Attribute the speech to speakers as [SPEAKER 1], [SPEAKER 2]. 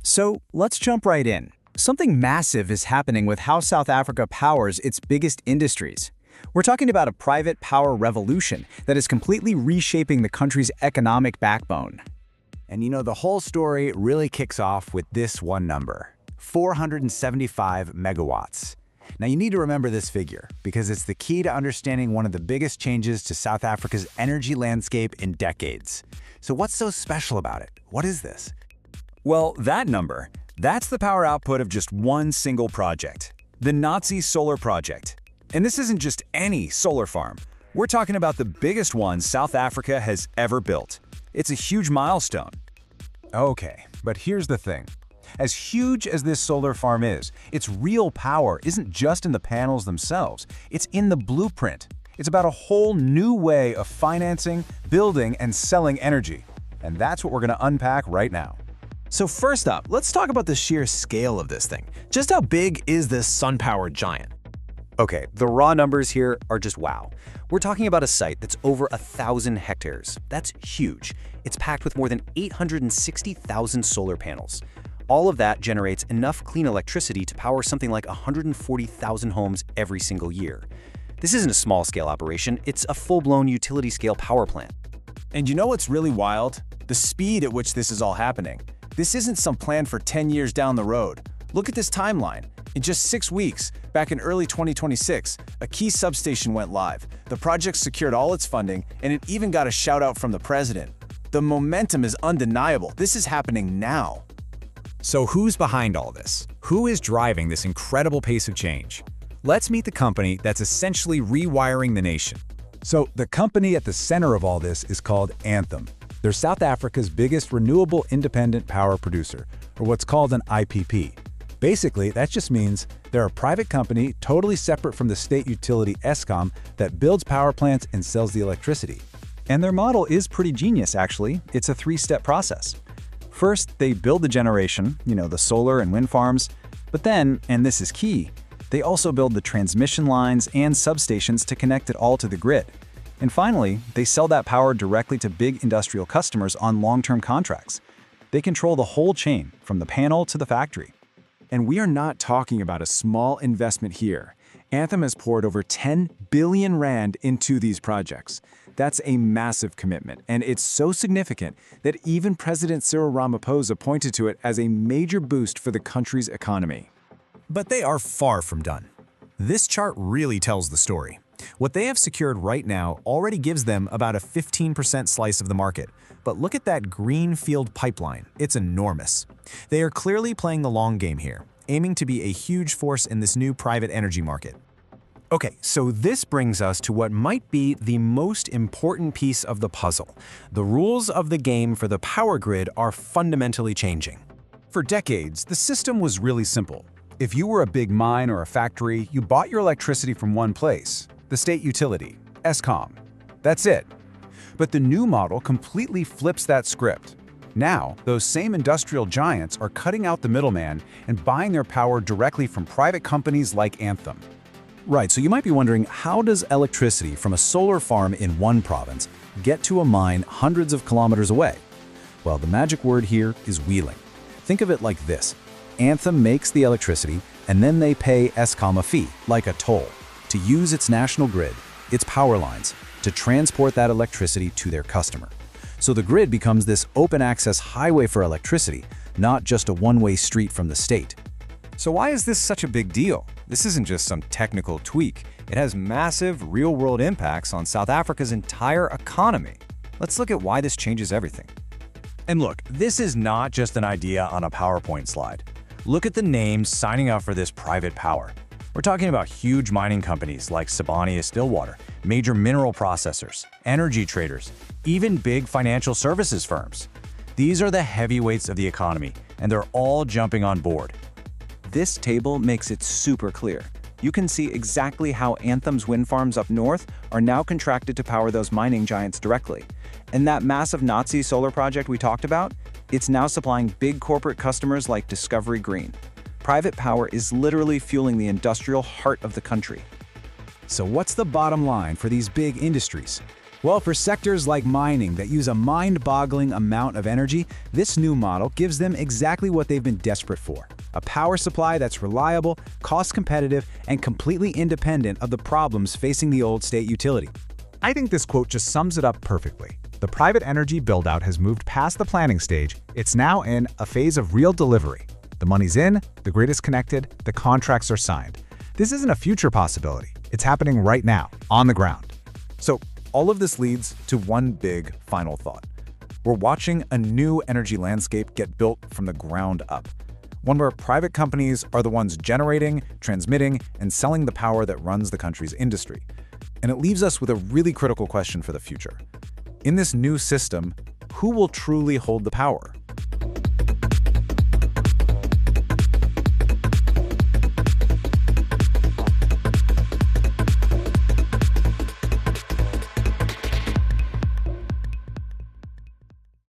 [SPEAKER 1] So let's jump right in. Something massive is happening with how South Africa powers its biggest industries. We're talking about a private power revolution that is completely reshaping the country's economic backbone.
[SPEAKER 2] And the whole story really kicks off with this one number, 475 megawatts. Now you need to remember this figure because it's the key to understanding one of the biggest changes to South Africa's energy landscape in decades. So what's so special about it? What is this?
[SPEAKER 1] Well, that number, that's the power output of just one single project, the Notsi solar project. And this isn't just any solar farm. We're talking about the biggest one South Africa has ever built. It's a huge milestone.
[SPEAKER 3] Okay, but here's the thing. As huge as this solar farm is, its real power isn't just in the panels themselves, it's in the blueprint. It's about a whole new way of financing, building, and selling energy. And that's what we're going to unpack right now.
[SPEAKER 4] So first up, let's talk about the sheer scale of this thing. Just how big is this sun-powered giant?
[SPEAKER 5] Okay, the raw numbers here are just wow. We're talking about a site that's over 1,000 hectares. That's huge. It's packed with more than 860,000 solar panels. All of that generates enough clean electricity to power something like 140,000 homes every single year. This isn't a small-scale operation, it's a full-blown utility-scale power plant.
[SPEAKER 3] And you know what's really wild? The speed at which this is all happening. This isn't some plan for 10 years down the road. Look at this timeline. In just 6 weeks, back in early 2026, a key substation went live. The project secured all its funding, and it even got a shout-out from the president. The momentum is undeniable. This is happening now.
[SPEAKER 2] So who's behind all this? Who is driving this incredible pace of change? Let's meet the company that's essentially rewiring the nation.
[SPEAKER 3] So the company at the center of all this is called Anthem. They're South Africa's biggest renewable independent power producer, or what's called an IPP. Basically, that just means they're a private company totally separate from the state utility Eskom that builds power plants and sells the electricity.
[SPEAKER 1] And their model is pretty genius, actually. It's a three-step process. First, they build the generation, the solar and wind farms. But then, and this is key, they also build the transmission lines and substations to connect it all to the grid. And finally, they sell that power directly to big industrial customers on long-term contracts. They control the whole chain, from the panel to the factory.
[SPEAKER 3] And we are not talking about a small investment here. Anthem has poured over 10 billion rand into these projects. That's a massive commitment, and it's so significant that even President Cyril Ramaphosa pointed to it as a major boost for the country's economy.
[SPEAKER 2] But they are far from done. This chart really tells the story. What they have secured right now already gives them about a 15% slice of the market. But look at that greenfield pipeline. It's enormous. They are clearly playing the long game here, aiming to be a huge force in this new private energy market.
[SPEAKER 4] Okay, so this brings us to what might be the most important piece of the puzzle. The rules of the game for the power grid are fundamentally changing.
[SPEAKER 3] For decades, the system was really simple. If you were a big mine or a factory, you bought your electricity from one place, the state utility, Eskom. That's it. But the new model completely flips that script. Now, those same industrial giants are cutting out the middleman and buying their power directly from private companies like Anthem.
[SPEAKER 1] Right, so you might be wondering, how does electricity from a solar farm in one province get to a mine hundreds of kilometers away? Well, the magic word here is wheeling. Think of it like this. Anthem makes the electricity, and then they pay Eskom a fee, like a toll, to use its national grid, its power lines, to transport that electricity to their customer. So the grid becomes this open-access highway for electricity, not just a one-way street from the state. So why is this such a big deal? This isn't just some technical tweak. It has massive, real-world impacts on South Africa's entire economy. Let's look at why this changes everything. And look, this is not just an idea on a PowerPoint slide. Look at the names signing up for this private power. We're talking about huge mining companies like Sibanye-Stillwater, major mineral processors, energy traders, even big financial services firms. These are the heavyweights of the economy, and they're all jumping on board. This table makes it super clear. You can see exactly how Anthem's wind farms up north are now contracted to power those mining giants directly. And that massive Notsi solar project we talked about, it's now supplying big corporate customers like Discovery Green. Private power is literally fueling the industrial heart of the country.
[SPEAKER 3] So what's the bottom line for these big industries? Well, for sectors like mining that use a mind-boggling amount of energy, this new model gives them exactly what they've been desperate for: a power supply that's reliable, cost-competitive, and completely independent of the problems facing the old state utility.
[SPEAKER 2] I think this quote just sums it up perfectly. The private energy build-out has moved past the planning stage. It's now in a phase of real delivery. The money's in, the grid is connected, the contracts are signed. This isn't a future possibility. It's happening right now, on the ground.
[SPEAKER 1] So, all of this leads to one big final thought. We're watching a new energy landscape get built from the ground up. One where private companies are the ones generating, transmitting, and selling the power that runs the country's industry. And it leaves us with a really critical question for the future. In this new system, who will truly hold the power?